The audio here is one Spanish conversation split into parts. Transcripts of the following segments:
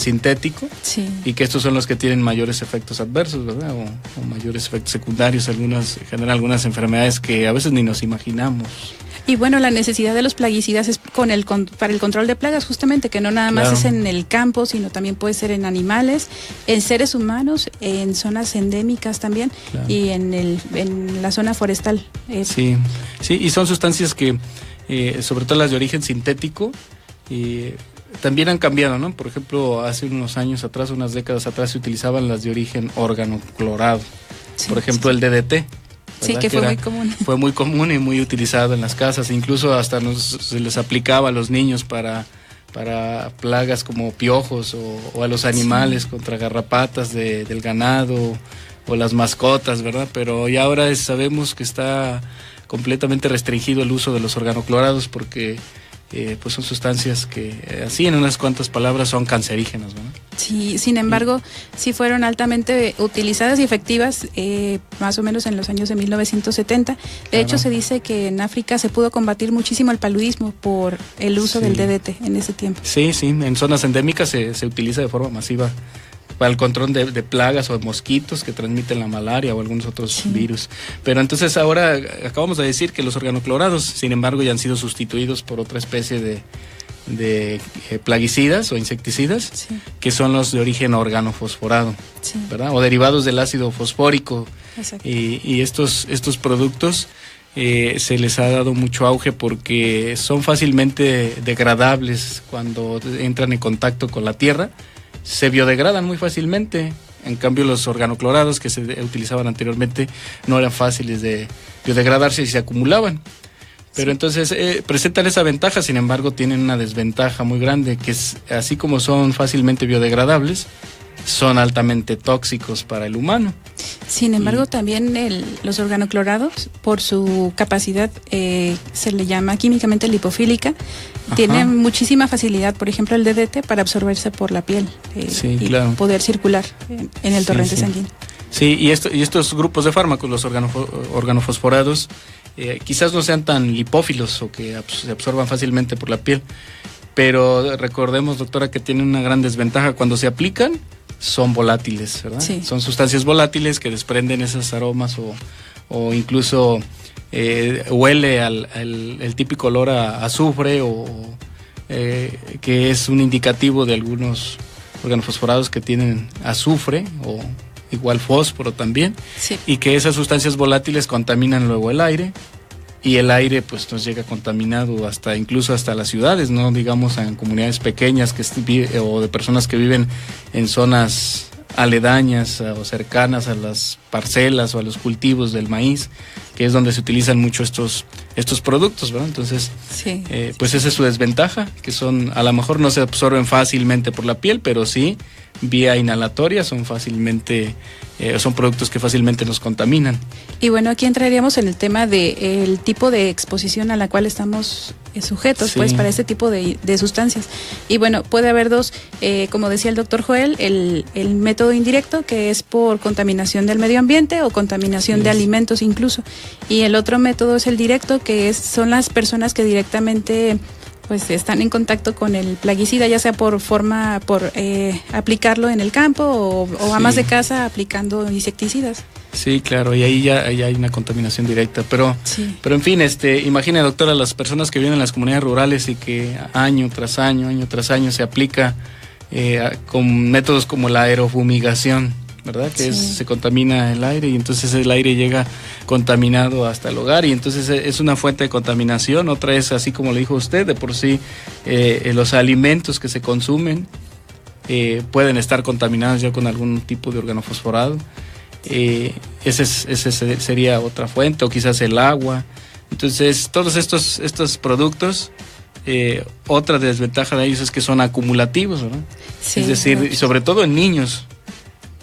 sintético, sí, y que estos son los que tienen mayores efectos adversos, ¿verdad? O mayores efectos secundarios, generan algunas enfermedades que a veces ni nos imaginamos. Y bueno, la necesidad de los plaguicidas es para el control de plagas, justamente, que no nada más es en el campo, sino también puede ser en animales, en seres humanos, en zonas endémicas también, y en la zona forestal. Sí, y son sustancias que, sobre todo las de origen sintético, también han cambiado, ¿no? Por ejemplo, hace unos años atrás, unas décadas atrás, se utilizaban las de origen organoclorado. Sí, por ejemplo, el DDT. Sí, que fue muy común. Fue muy común y muy utilizado en las casas, incluso hasta se les aplicaba a los niños para plagas como piojos o a los animales, contra garrapatas del ganado o las mascotas, ¿verdad? Pero ya ahora sabemos que está completamente restringido el uso de los organoclorados porque pues son sustancias que, así en unas cuantas palabras, son cancerígenas, ¿verdad? Sí, sin embargo, sí fueron altamente utilizadas y efectivas más o menos en los años de 1970. De hecho, se dice que en África se pudo combatir muchísimo el paludismo por el uso del DDT en ese tiempo. Sí, en zonas endémicas se utiliza de forma masiva para el control de plagas o de mosquitos que transmiten la malaria o algunos otros virus. Pero entonces ahora acabamos de decir que los organoclorados, sin embargo, ya han sido sustituidos por otra especie de plaguicidas o insecticidas, que son los de origen organofosforado, ¿verdad? O derivados del ácido fosfórico. Y estos productos se les ha dado mucho auge porque son fácilmente degradables cuando entran en contacto con la tierra. Se biodegradan muy fácilmente. En cambio, los organoclorados que se utilizaban anteriormente no eran fáciles de biodegradarse y se acumulaban. Pero entonces presentan esa ventaja, sin embargo tienen una desventaja muy grande, que es, así como son fácilmente biodegradables, son altamente tóxicos para el humano. Sin embargo, también los organoclorados, por su capacidad, se le llama químicamente lipofílica, tienen muchísima facilidad, por ejemplo el DDT, para absorberse por la piel y poder circular en el torrente sanguíneo. Sí, y estos grupos de fármacos, los organofosforados, quizás no sean tan lipófilos o que se absorban fácilmente por la piel, pero recordemos, doctora, que tienen una gran desventaja. Cuando se aplican, son volátiles, ¿verdad? Sí. Son sustancias volátiles que desprenden esos aromas o incluso huele el típico olor a azufre que es un indicativo de algunos organofosforados que tienen azufre o igual fósforo también, y que esas sustancias volátiles contaminan luego el aire, y el aire pues nos llega contaminado incluso hasta las ciudades, no digamos en comunidades pequeñas o de personas que viven en zonas aledañas o cercanas a las parcelas o a los cultivos del maíz, que es donde se utilizan mucho estos productos, ¿verdad? Entonces, pues esa es su desventaja, que a lo mejor no se absorben fácilmente por la piel, pero sí vía inhalatoria son productos que fácilmente nos contaminan. Y bueno, aquí entraríamos en el tema del tipo de exposición a la cual estamos sujetos, pues, para este tipo de sustancias. Y bueno, puede haber dos, como decía el doctor Joel, el método indirecto, que es por contaminación del medio ambiente o contaminación de alimentos incluso. Y el otro método es el directo, que son las personas que directamente pues están en contacto con el plaguicida, ya sea por aplicarlo en el campo o amas de casa aplicando insecticidas. Sí, claro, y ahí ya hay una contaminación directa, pero en fin, imagine, doctora, las personas que viven en las comunidades rurales y que año tras año se aplica con métodos como la aerofumigación, ¿verdad? Que se contamina el aire y entonces el aire llega contaminado hasta el hogar y entonces es una fuente de contaminación. Otra es, así como le dijo usted, de por sí los alimentos que se consumen pueden estar contaminados ya con algún tipo de organofosforado. Ese sería otra fuente, o quizás el agua. Entonces todos estos productos, otra desventaja de ellos es que son acumulativos, ¿verdad? Es decir, sobre todo en niños,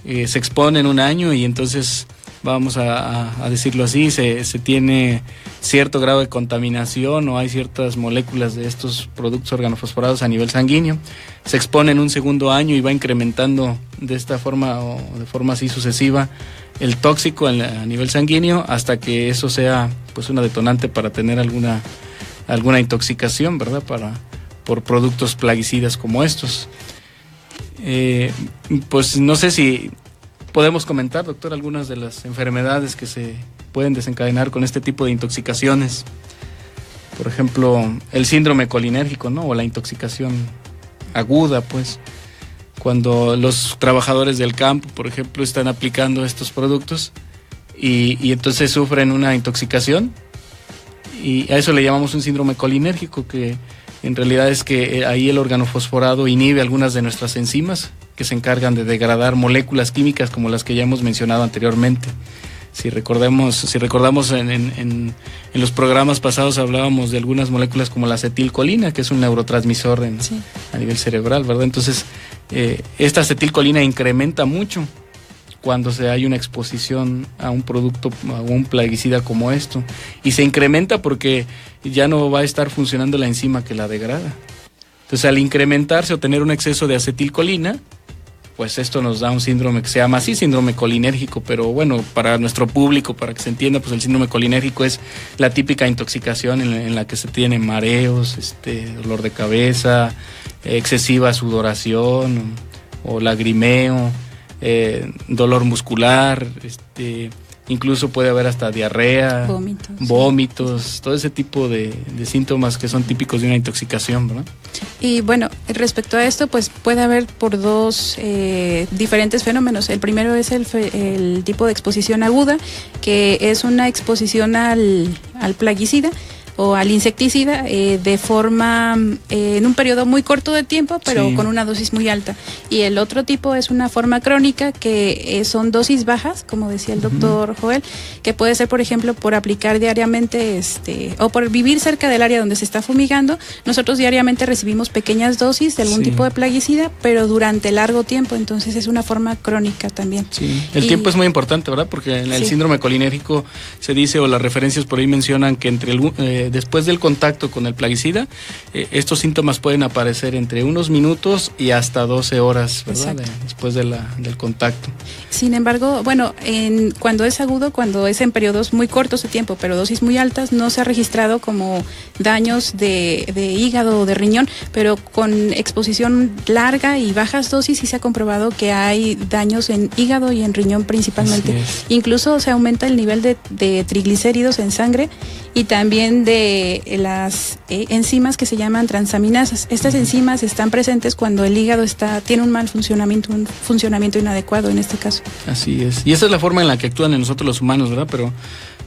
se exponen un año y entonces, vamos a decirlo así, se tiene cierto grado de contaminación o hay ciertas moléculas de estos productos organofosforados a nivel sanguíneo. Se exponen un segundo año y va incrementando de esta forma o de forma así sucesiva el tóxico a nivel sanguíneo hasta que eso sea pues una detonante para tener alguna intoxicación, ¿verdad? Por productos plaguicidas como estos. Pues no sé si podemos comentar, doctor, algunas de las enfermedades que se pueden desencadenar con este tipo de intoxicaciones. Por ejemplo, el síndrome colinérgico, ¿no? O la intoxicación aguda, pues, cuando los trabajadores del campo, por ejemplo, están aplicando estos productos y entonces sufren una intoxicación, y a eso le llamamos un síndrome colinérgico, que en realidad es que ahí el organofosforado inhibe algunas de nuestras enzimas que se encargan de degradar moléculas químicas como las que ya hemos mencionado anteriormente. Si recordamos en los programas pasados hablábamos de algunas moléculas como la acetilcolina, que es un neurotransmisor a nivel cerebral, ¿verdad? Entonces, esta acetilcolina incrementa mucho cuando hay una exposición a un producto, a un plaguicida como esto. Y se incrementa porque ya no va a estar funcionando la enzima que la degrada. Entonces, al incrementarse o tener un exceso de acetilcolina, pues esto nos da un síndrome que se llama así, síndrome colinérgico, pero bueno, para nuestro público, para que se entienda, pues el síndrome colinérgico es la típica intoxicación en la que se tienen mareos, dolor de cabeza, excesiva sudoración o lagrimeo, dolor muscular, incluso puede haber hasta diarrea, vómitos, todo ese tipo de síntomas que son típicos de una intoxicación, ¿verdad? Y bueno, respecto a esto, pues puede haber por dos diferentes fenómenos. El primero es el tipo de exposición aguda, que es una exposición al plaguicida o al insecticida de forma en un periodo muy corto de tiempo, pero con una dosis muy alta. Y el otro tipo es una forma crónica, que son dosis bajas, como decía el doctor Joel, que puede ser, por ejemplo, por aplicar diariamente o por vivir cerca del área donde se está fumigando. Nosotros diariamente recibimos pequeñas dosis de algún tipo de plaguicida, pero durante largo tiempo, entonces es una forma crónica también. El tiempo es muy importante, ¿verdad? Porque en el síndrome colinérgico se dice, o las referencias por ahí mencionan, que después del contacto con el plaguicida, estos síntomas pueden aparecer entre unos minutos y hasta 12 horas, ¿verdad? Después del contacto. Sin embargo, bueno, cuando es agudo, cuando es en periodos muy cortos de tiempo, pero dosis muy altas, no se ha registrado como daños de hígado o de riñón, pero con exposición larga y bajas dosis sí se ha comprobado que hay daños en hígado y en riñón principalmente. Incluso se aumenta el nivel de triglicéridos en sangre y también de las enzimas que se llaman transaminasas. Estas enzimas están presentes cuando el hígado tiene un mal funcionamiento, un funcionamiento inadecuado en este caso. Así es. Y esa es la forma en la que actúan en nosotros los humanos, ¿verdad? Pero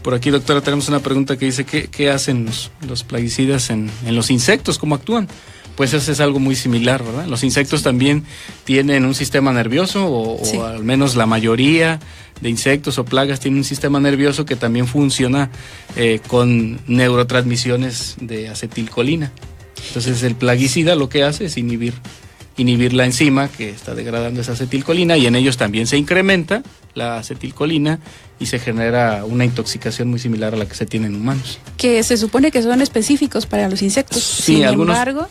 por aquí, doctora, tenemos una pregunta que dice, ¿qué hacen los plaguicidas en los insectos? ¿Cómo actúan? Pues eso es algo muy similar, ¿verdad? Los insectos también tienen un sistema nervioso, o al menos la mayoría de insectos o plagas tienen un sistema nervioso que también funciona con neurotransmisiones de acetilcolina. Entonces el plaguicida lo que hace es inhibir la enzima que está degradando esa acetilcolina, y en ellos también se incrementa la acetilcolina y se genera una intoxicación muy similar a la que se tiene en humanos. Que se supone que son específicos para los insectos. Sin embargo,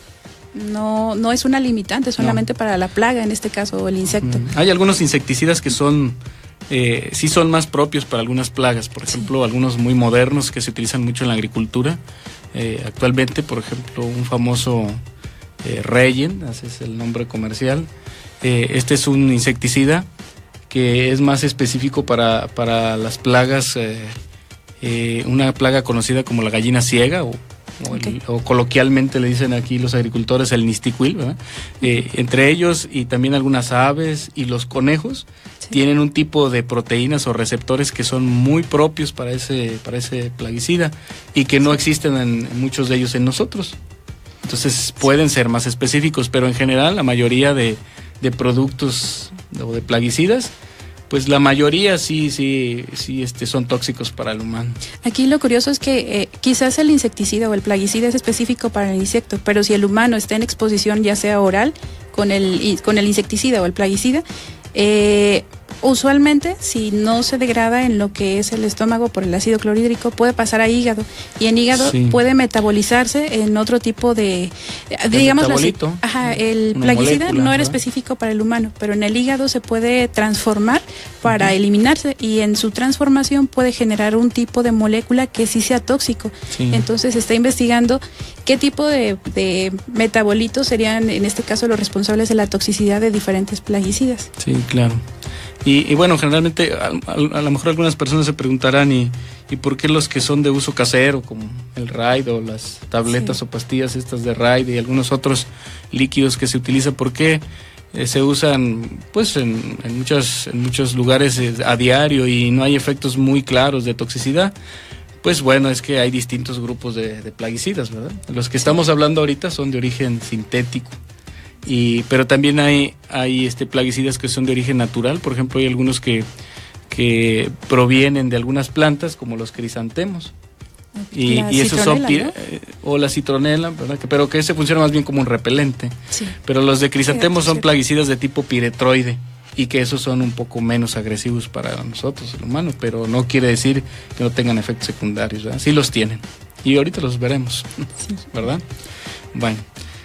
no es una limitante solamente para la plaga, en este caso, o el insecto. Hay algunos insecticidas que sí son más propios para algunas plagas, por ejemplo, algunos muy modernos que se utilizan mucho en la agricultura. Actualmente, por ejemplo, un famoso Reyen, ese es el nombre comercial. Este es un insecticida que es más específico para las plagas, una plaga conocida como la gallina ciega, o coloquialmente le dicen aquí los agricultores el nisticuil, ¿verdad? Entre ellos y también algunas aves y los conejos tienen un tipo de proteínas o receptores que son muy propios para ese plaguicida y que no existen en muchos de ellos en nosotros. Entonces pueden ser más específicos, pero en general la mayoría de productos o de plaguicidas, pues la mayoría sí son tóxicos para el humano. Aquí lo curioso es que quizás el insecticida o el plaguicida es específico para el insecto, pero si el humano está en exposición ya sea oral con el insecticida o el plaguicida, usualmente, si no se degrada en lo que es el estómago por el ácido clorhídrico, puede pasar a hígado, y en hígado puede metabolizarse en otro tipo de digamos así. El plaguicida no era específico para el humano, pero en el hígado se puede transformar para eliminarse, y en su transformación puede generar un tipo de molécula que sí sea tóxico. Entonces se está investigando qué tipo de metabolitos serían en este caso los responsables de la toxicidad de diferentes plaguicidas. Sí, claro. Y bueno, generalmente a lo mejor algunas personas se preguntarán ¿y por qué los que son de uso casero, como el Raid o las tabletas o pastillas estas de Raid y algunos otros líquidos que se utilizan, por qué se usan pues en muchos lugares a diario y no hay efectos muy claros de toxicidad? Pues bueno, es que hay distintos grupos de plaguicidas, ¿verdad? Los que estamos hablando ahorita son de origen sintético. Pero también hay plaguicidas que son de origen natural. Por ejemplo, hay algunos que provienen de algunas plantas, como los crisantemos. Y esos son, ¿no? O la citronela, ¿verdad? Pero que ese funciona más bien como un repelente. Pero los de crisantemos son plaguicidas de tipo piretroide, y que esos son un poco menos agresivos para nosotros, el humano, pero no quiere decir que no tengan efectos secundarios, ¿verdad? Sí los tienen. Y ahorita los veremos, ¿verdad? Bueno.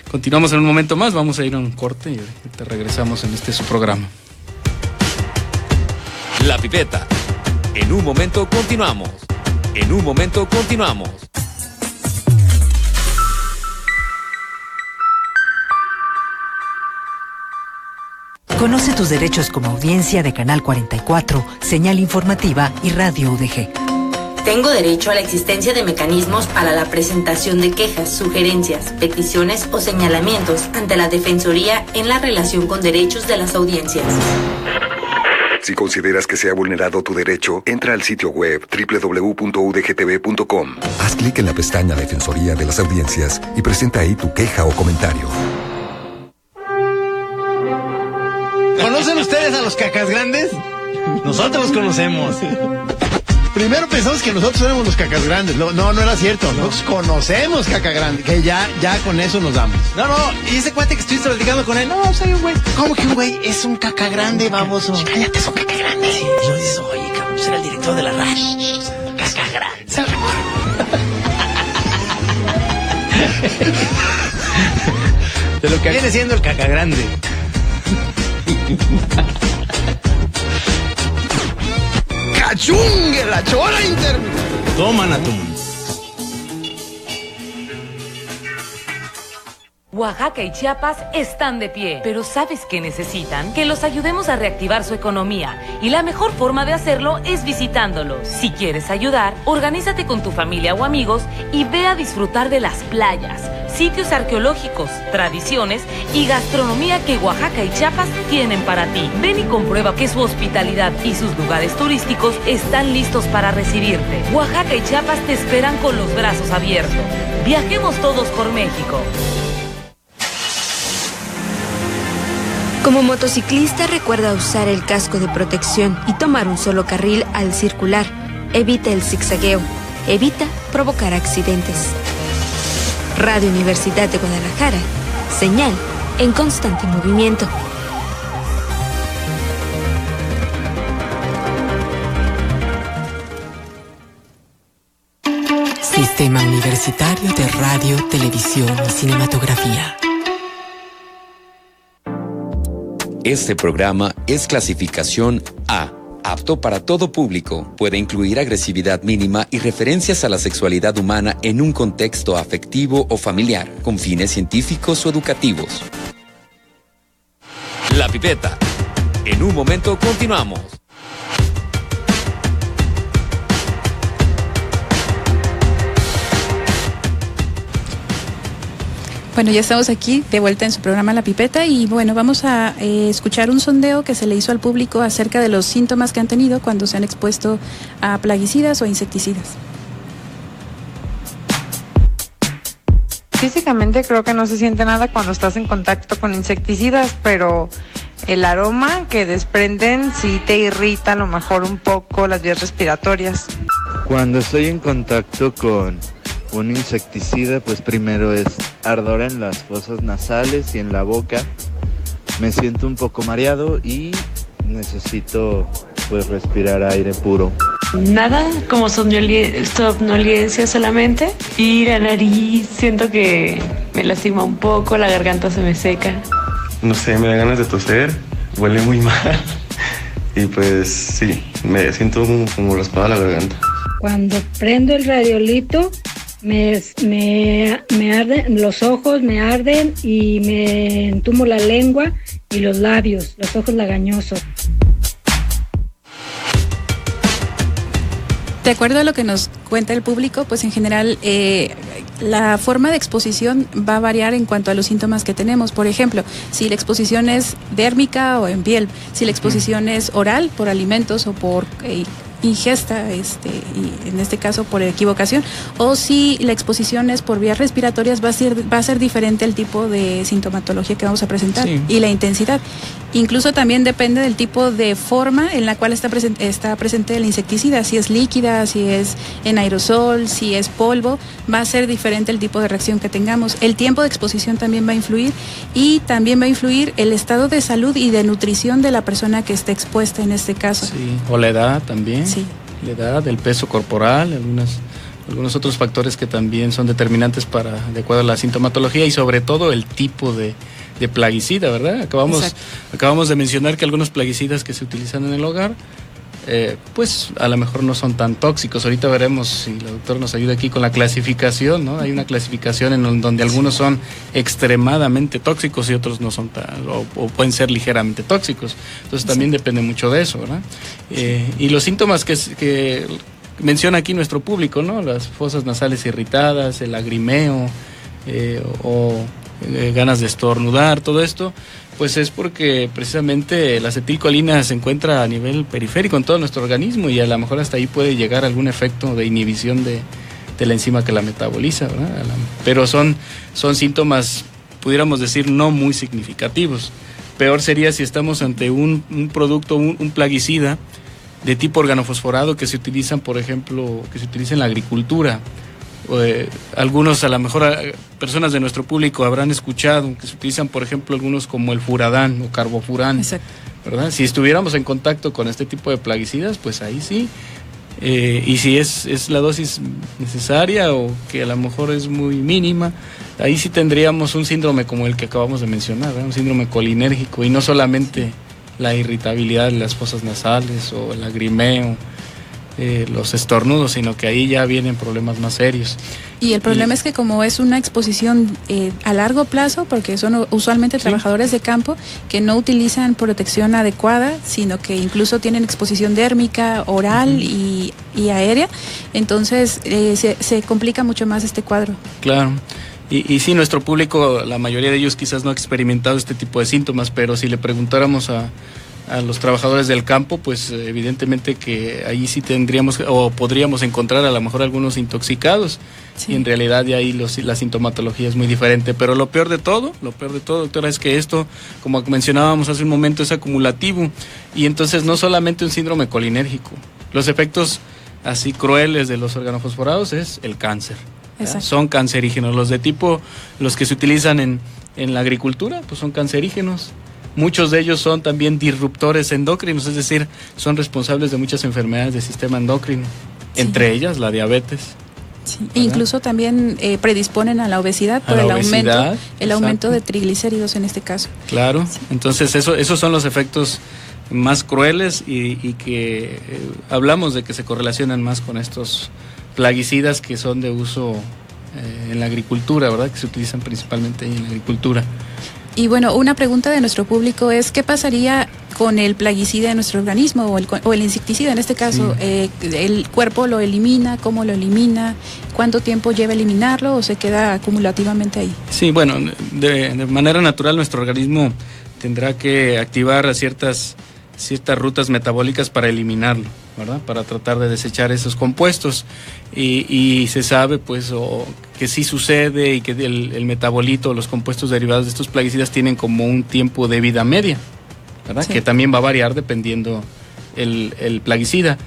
Continuamos en un momento más, vamos a ir a un corte y te regresamos en su programa. La Pipeta. En un momento continuamos. Conoce tus derechos como audiencia de Canal 44, Señal Informativa y Radio UDG. Tengo derecho a la existencia de mecanismos para la presentación de quejas, sugerencias, peticiones o señalamientos ante la Defensoría en la relación con derechos de las audiencias. Si consideras que se ha vulnerado tu derecho, entra al sitio web www.udgtv.com. Haz clic en la pestaña Defensoría de las Audiencias y presenta ahí tu queja o comentario. ¿Conocen ustedes a los cacas grandes? Nosotros los conocemos. Primero pensamos que nosotros éramos los cacas grandes. No era cierto. Nosotros conocemos caca grande, que ya con eso nos damos. No, y ese cuate que estuviste platicando con él, no, soy un güey. ¿Cómo que un güey? Es un caca grande, baboso. Cállate, es un caca grande. Sí, yo dices, oye, cabrón, será el director de la RASH. Caca grande. De lo que viene siendo el caca grande. ¡Cachungue, la chola interna! Toma, Natum. Oaxaca y Chiapas están de pie, pero ¿sabes qué necesitan? Que los ayudemos a reactivar su economía, y la mejor forma de hacerlo es visitándolos. Si quieres ayudar, organízate con tu familia o amigos y ve a disfrutar de las playas, sitios arqueológicos, tradiciones y gastronomía que Oaxaca y Chiapas tienen para ti. Ven y comprueba que su hospitalidad y sus lugares turísticos están listos para recibirte. Oaxaca y Chiapas te esperan con los brazos abiertos. Viajemos todos por México. Como motociclista, recuerda usar el casco de protección y tomar un solo carril al circular. Evita el zigzagueo. Evita provocar accidentes. Radio Universidad de Guadalajara. Señal en constante movimiento. Sistema Universitario de Radio, Televisión y Cinematografía. Este programa es clasificación A, apto para todo público. Puede incluir agresividad mínima y referencias a la sexualidad humana en un contexto afectivo o familiar, con fines científicos o educativos. La Pipeta. En un momento continuamos. Bueno, ya estamos aquí de vuelta en su programa La Pipeta y bueno, vamos a escuchar un sondeo que se le hizo al público acerca de los síntomas que han tenido cuando se han expuesto a plaguicidas o insecticidas. Físicamente creo que no se siente nada cuando estás en contacto con insecticidas, pero el aroma que desprenden sí te irrita a lo mejor un poco las vías respiratorias. Cuando estoy en contacto con un insecticida, pues primero es ardor en las fosas nasales y en la boca. Me siento un poco mareado y necesito pues respirar aire puro. Nada, como somnolencia solamente. Y la nariz siento que me lastima un poco, la garganta se me seca. No sé, me da ganas de toser, huele muy mal. Y pues sí, me siento como raspada la garganta. Cuando prendo el radiolito, me arden los ojos, me arden y me entumo la lengua y los labios, los ojos lagañosos. De acuerdo a lo que nos cuenta el público, pues en general la forma de exposición va a variar en cuanto a los síntomas que tenemos. Por ejemplo, si la exposición es dérmica o en piel, si la exposición es oral por alimentos o por ingesta, y en este caso por equivocación, o si la exposición es por vías respiratorias, va a ser diferente el tipo de sintomatología que vamos a presentar y la intensidad. Incluso también depende del tipo de forma en la cual está presente el insecticida, si es líquida, si es en aerosol, si es polvo, va a ser diferente el tipo de reacción que tengamos. El tiempo de exposición también va a influir y también va a influir el estado de salud y de nutrición de la persona que esté expuesta en este caso. Sí, o la edad también. Sí. La edad, el peso corporal, algunos otros factores que también son determinantes de acuerdo a la sintomatología y sobre todo el tipo de plaguicida, ¿verdad? Acabamos de mencionar que algunos plaguicidas que se utilizan en el hogar, pues a lo mejor no son tan tóxicos. Ahorita veremos si la doctora nos ayuda aquí con la clasificación, ¿no? Hay una clasificación en donde algunos son extremadamente tóxicos y otros no son o pueden ser ligeramente tóxicos. Entonces también depende mucho de eso, ¿verdad? Y los síntomas que menciona aquí nuestro público, ¿no? Las fosas nasales irritadas, el lagrimeo ganas de estornudar, todo esto, pues es porque precisamente la acetilcolina se encuentra a nivel periférico en todo nuestro organismo y a lo mejor hasta ahí puede llegar algún efecto de inhibición de la enzima que la metaboliza, ¿verdad? Pero son síntomas, pudiéramos decir, no muy significativos. Peor sería si estamos ante un producto, un plaguicida de tipo organofosforado que se utilizan, por ejemplo, en la agricultura. Algunos, a lo mejor personas de nuestro público habrán escuchado que se utilizan, por ejemplo, algunos como el furadán o carbofurán. Exacto. ¿Verdad? Si estuviéramos en contacto con este tipo de plaguicidas, pues ahí sí. Y si es la dosis necesaria o que a lo mejor es muy mínima, ahí sí tendríamos un síndrome como el que acabamos de mencionar, ¿verdad? Un síndrome colinérgico y no solamente la irritabilidad de las fosas nasales o el lagrimeo, los estornudos, sino que ahí ya vienen problemas más serios. Y el problema es que como es una exposición a largo plazo, porque son usualmente trabajadores de campo que no utilizan protección adecuada, sino que incluso tienen exposición dérmica, oral y aérea, entonces se complica mucho más este cuadro. Claro. Y sí, nuestro público, la mayoría de ellos quizás no ha experimentado este tipo de síntomas, pero si le preguntáramos a los trabajadores del campo, pues evidentemente que ahí sí tendríamos o podríamos encontrar a lo mejor algunos intoxicados, y en realidad ya ahí la sintomatología es muy diferente. Pero lo peor de todo, doctora, es que esto, como mencionábamos hace un momento, es acumulativo, y entonces no solamente un síndrome colinérgico, los efectos así crueles de los organofosforados es el cáncer. Son cancerígenos, los que se utilizan en la agricultura, pues son cancerígenos. Muchos de ellos son también disruptores endocrinos, es decir, son responsables de muchas enfermedades del sistema endocrino, entre ellas la diabetes. Sí. Incluso también predisponen a la obesidad por el aumento de triglicéridos en este caso. Claro, sí. Entonces esos son los efectos más crueles y que hablamos de que se correlacionan más con estos plaguicidas que son de uso en la agricultura, ¿verdad? Que se utilizan principalmente en la agricultura. Y bueno, una pregunta de nuestro público es ¿qué pasaría con el plaguicida en nuestro organismo o el insecticida en este caso? Sí. ¿El cuerpo lo elimina? ¿Cómo lo elimina? ¿Cuánto tiempo lleva eliminarlo o se queda acumulativamente ahí? Sí, bueno, de manera natural nuestro organismo tendrá que activar ciertas rutas metabólicas para eliminarlo, ¿verdad? Para tratar de desechar esos compuestos y se sabe pues que sí sucede y que el metabolito, los compuestos derivados de estos plaguicidas tienen como un tiempo de vida media, ¿verdad? Sí. Que también va a variar dependiendo el plaguicida,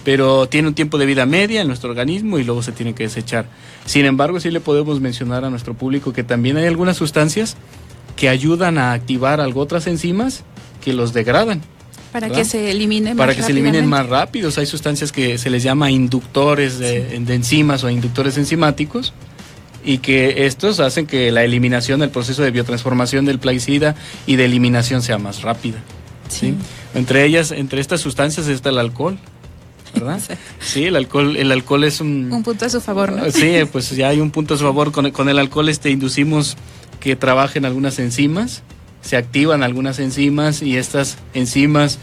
pero tiene un tiempo de vida media en nuestro organismo y luego se tiene que desechar. Sin embargo, sí le podemos mencionar a nuestro público que también hay algunas sustancias que ayudan a activar otras enzimas que los degradan. Para que se eliminen Para que se eliminen más rápidos. Hay sustancias que se les llama inductores de enzimas o inductores enzimáticos, y que estos hacen que la eliminación, el proceso de biotransformación del plaguicida y de eliminación sea más rápida. ¿Sí? Entre estas sustancias está el alcohol, ¿verdad? Sí, el alcohol es un punto a su favor, ¿no? Sí, pues ya hay un punto a su favor. Con el alcohol inducimos que trabajen algunas enzimas, se activan algunas enzimas y estas enzimas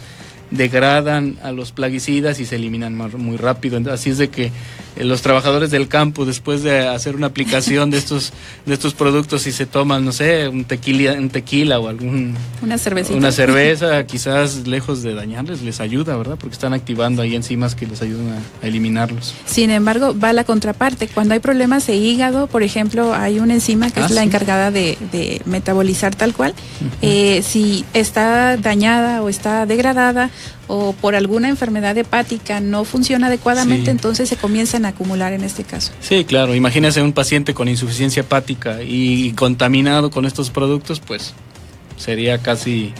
degradan a los plaguicidas y se eliminan muy rápido. Así es de que los trabajadores del campo, después de hacer una aplicación de estos productos, si se toman, no sé, un tequila o una cerveza, quizás lejos de dañarles, les ayuda, ¿verdad? Porque están activando ahí enzimas que les ayudan a eliminarlos. Sin embargo, va la contraparte. Cuando hay problemas de hígado, por ejemplo, hay una enzima que es la encargada de metabolizar tal cual. Si está dañada o está degradada, o por alguna enfermedad hepática no funciona adecuadamente, entonces se comienzan a acumular en este caso. Sí, claro. Imagínese un paciente con insuficiencia hepática y contaminado con estos productos, pues sería casi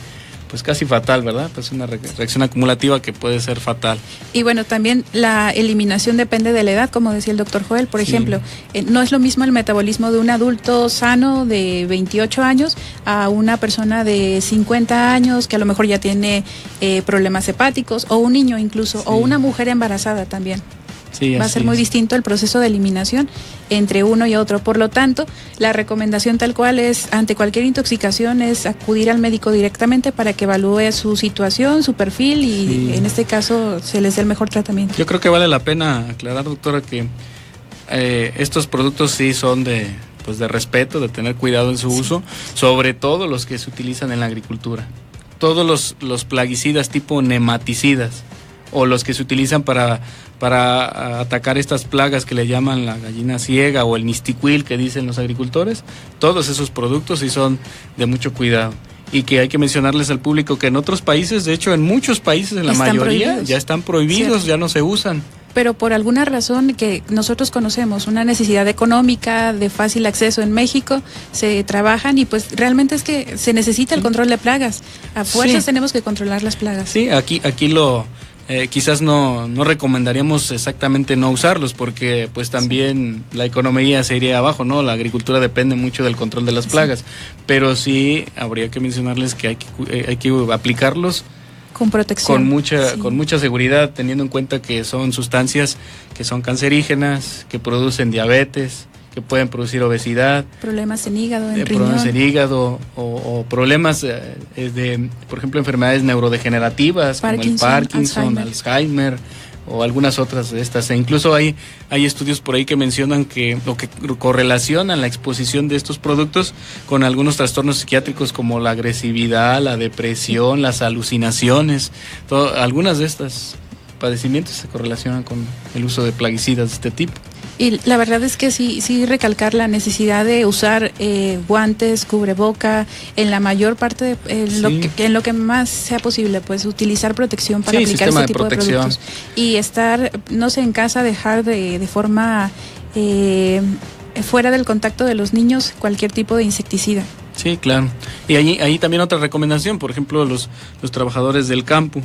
fatal, ¿verdad? Pues una reacción acumulativa que puede ser fatal. Y bueno, también la eliminación depende de la edad, como decía el doctor Joel. Por ejemplo, no es lo mismo el metabolismo de un adulto sano de 28 años a una persona de 50 años que a lo mejor ya tiene problemas hepáticos, o un niño incluso, o una mujer embarazada también. Sí, va a ser muy distinto el proceso de eliminación entre uno y otro. Por lo tanto, la recomendación tal cual es, ante cualquier intoxicación, es acudir al médico directamente para que evalúe su situación, su perfil y en este caso se les dé el mejor tratamiento. Yo creo que vale la pena aclarar, doctora, que estos productos sí son de respeto, de tener cuidado en su uso, sobre todo los que se utilizan en la agricultura. Todos los plaguicidas tipo nematicidas o los que se utilizan para atacar estas plagas que le llaman la gallina ciega o el nistiquil que dicen los agricultores, todos esos productos sí son de mucho cuidado. Y que hay que mencionarles al público que en otros países, de hecho en muchos países, en la mayoría, ya están prohibidos, ya no se usan. Pero por alguna razón que nosotros conocemos, una necesidad económica, de fácil acceso en México, se trabajan y pues realmente es que se necesita el control de plagas. A fuerzas tenemos que controlar las plagas. Sí, aquí quizás no recomendaríamos exactamente no usarlos, porque pues también la economía se iría abajo, ¿no? La agricultura depende mucho del control de las plagas, pero sí habría que mencionarles que hay que aplicarlos con protección, con mucha seguridad, teniendo en cuenta que son sustancias que son cancerígenas, que producen diabetes, que pueden producir obesidad, problemas en hígado, en riñón, problemas en hígado o problemas de, por ejemplo, enfermedades neurodegenerativas como el Parkinson, Alzheimer o algunas otras de estas. E incluso hay estudios por ahí que mencionan que correlacionan la exposición de estos productos con algunos trastornos psiquiátricos como la agresividad, la depresión, las alucinaciones. Algunas de estas padecimientos se correlacionan con el uso de plaguicidas de este tipo. Y la verdad es que sí recalcar la necesidad de usar guantes, cubreboca, en la mayor parte en lo que más sea posible, pues utilizar protección para aplicar este tipo de productos. Y estar, no sé, en casa, dejar de forma fuera del contacto de los niños cualquier tipo de insecticida. Sí, claro. Y ahí también otra recomendación, por ejemplo, los trabajadores del campo.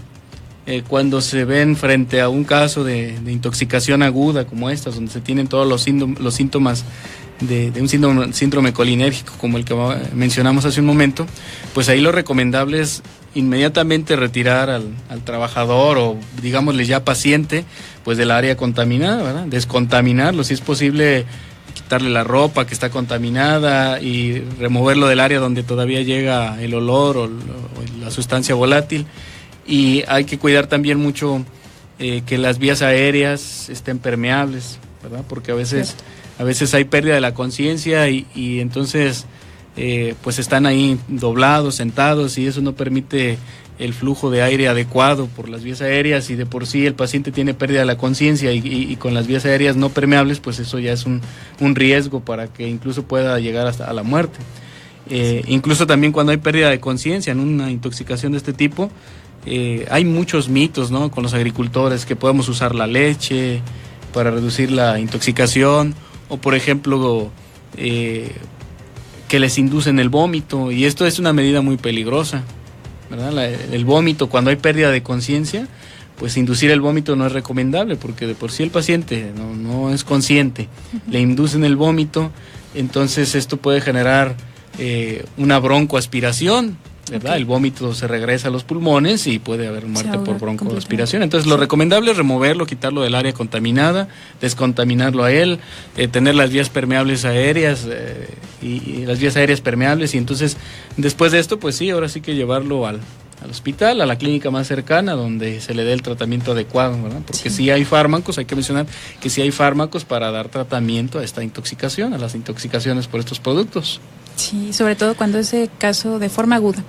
Cuando se ven frente a un caso de intoxicación aguda como estas, donde se tienen todos los síntomas de un síndrome colinérgico como el que mencionamos hace un momento, pues ahí lo recomendable es inmediatamente retirar al trabajador o digámosle ya paciente pues del área contaminada, ¿verdad? Descontaminarlo, si es posible quitarle la ropa que está contaminada y removerlo del área donde todavía llega el olor o la sustancia volátil. Y hay que cuidar también mucho que las vías aéreas estén permeables, ¿verdad? Porque a veces hay pérdida de la conciencia y entonces pues están ahí doblados, sentados, y eso no permite el flujo de aire adecuado por las vías aéreas, y de por sí el paciente tiene pérdida de la conciencia y con las vías aéreas no permeables, pues eso ya es un riesgo para que incluso pueda llegar hasta a la muerte. Incluso también cuando hay pérdida de conciencia en una intoxicación de este tipo, hay muchos mitos, ¿no? Con los agricultores, que podemos usar la leche para reducir la intoxicación, o por ejemplo que les inducen el vómito, y esto es una medida muy peligrosa, ¿verdad? El vómito, cuando hay pérdida de conciencia, pues inducir el vómito no es recomendable, porque de por sí el paciente no es consciente, le inducen el vómito, entonces esto puede generar una broncoaspiración, ¿verdad? Okay. El vómito se regresa a los pulmones y puede haber muerte por broncoaspiración. Entonces, lo recomendable es removerlo, quitarlo del área contaminada, descontaminarlo a él, tener las vías permeables aéreas y las vías aéreas permeables. Y entonces, después de esto, pues sí, ahora sí que llevarlo al hospital, a la clínica más cercana, donde se le dé el tratamiento adecuado, ¿verdad? Porque sí hay fármacos, hay que mencionar que sí hay fármacos para dar tratamiento a esta intoxicación, a las intoxicaciones por estos productos. Sí, sobre todo cuando es caso de forma aguda.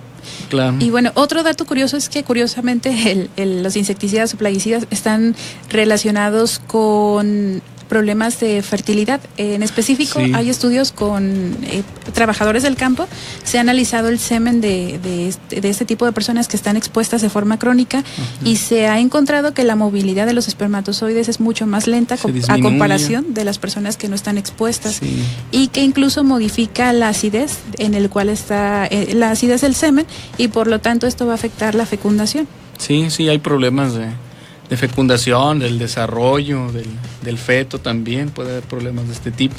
Claro. Y bueno, otro dato curioso es que curiosamente los insecticidas o plaguicidas están relacionados con problemas de fertilidad. En específico, sí, hay estudios con trabajadores del campo. Se ha analizado el semen de este tipo de personas que están expuestas de forma crónica, y se ha encontrado que la movilidad de los espermatozoides es mucho más lenta a comparación de las personas que no están expuestas, sí, y que incluso modifica la acidez en el cual está la acidez del semen, y por lo tanto esto va a afectar la fecundación. Sí, hay problemas de fecundación, del desarrollo, del feto también, puede haber problemas de este tipo.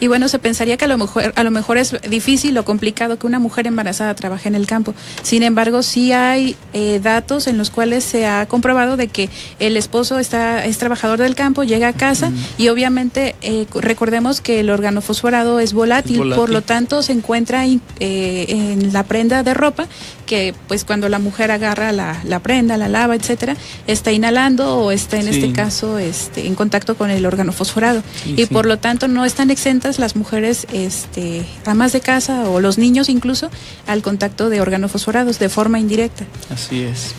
Y bueno, se pensaría que a lo mejor es difícil o complicado que una mujer embarazada trabaje en el campo. Sin embargo, sí hay datos en los cuales se ha comprobado de que el esposo es trabajador del campo, llega a casa, y obviamente recordemos que el organofosforado es volátil, por lo tanto se encuentra en la prenda de ropa, que pues cuando la mujer agarra la prenda, la lava, etcétera, está inhalando o está en este caso en contacto con el organofosforado, y por lo tanto no están exentas las mujeres amas de casa o los niños incluso al contacto de organofosforados de forma indirecta. Así es.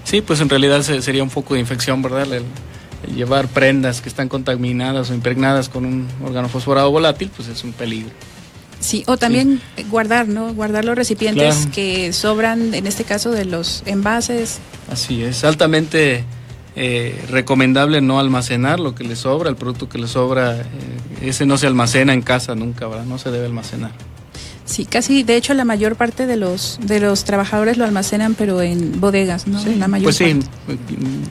Sí, pues en realidad sería un foco de infección, ¿verdad? El llevar prendas que están contaminadas o impregnadas con un organofosforado volátil, pues es un peligro. Sí, o también guardar los recipientes que sobran, en este caso de los envases. Así es, altamente recomendable no almacenar lo que le sobra, el producto que le sobra, ese no se almacena en casa nunca, ¿verdad? No se debe almacenar. Sí, casi, de hecho la mayor parte de los trabajadores lo almacenan, pero en bodegas, ¿no? Sí, la mayor pues parte. Sí,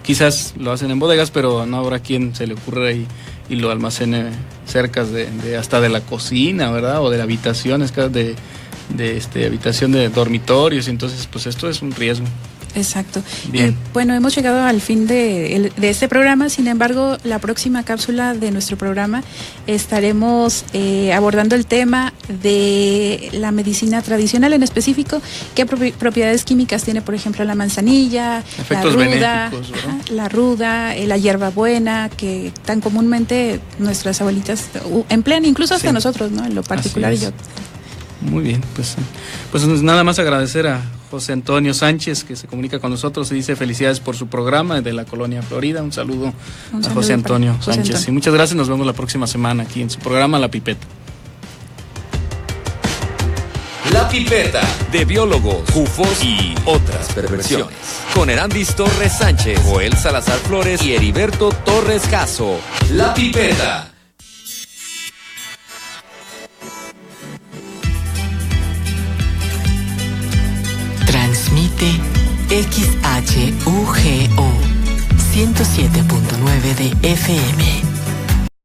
quizás lo hacen en bodegas, pero no habrá quien se le ocurra ahí y lo almacene cerca hasta de la cocina, ¿verdad? O de la habitación, de habitación de dormitorios, entonces pues esto es un riesgo. Exacto. Y bueno, hemos llegado al fin de este programa. Sin embargo, la próxima cápsula de nuestro programa estaremos abordando el tema de la medicina tradicional, en específico, qué propiedades químicas tiene, por ejemplo, la manzanilla, efectos benéficos, la ruda, la hierbabuena, que tan comúnmente nuestras abuelitas emplean, incluso hasta nosotros, ¿no? En lo particular. Muy bien, pues nada más agradecer a José Antonio Sánchez, que se comunica con nosotros y dice felicidades por su programa de la Colonia Florida. Un saludo a José Antonio Sánchez. Y muchas gracias, nos vemos la próxima semana aquí en su programa La Pipeta. La Pipeta, de biólogos, ufos y otras perversiones. Con Erandis Torres Sánchez, Joel Salazar Flores y Heriberto Torres Caso. La Pipeta. Transmite XHUGO 107.9 de FM.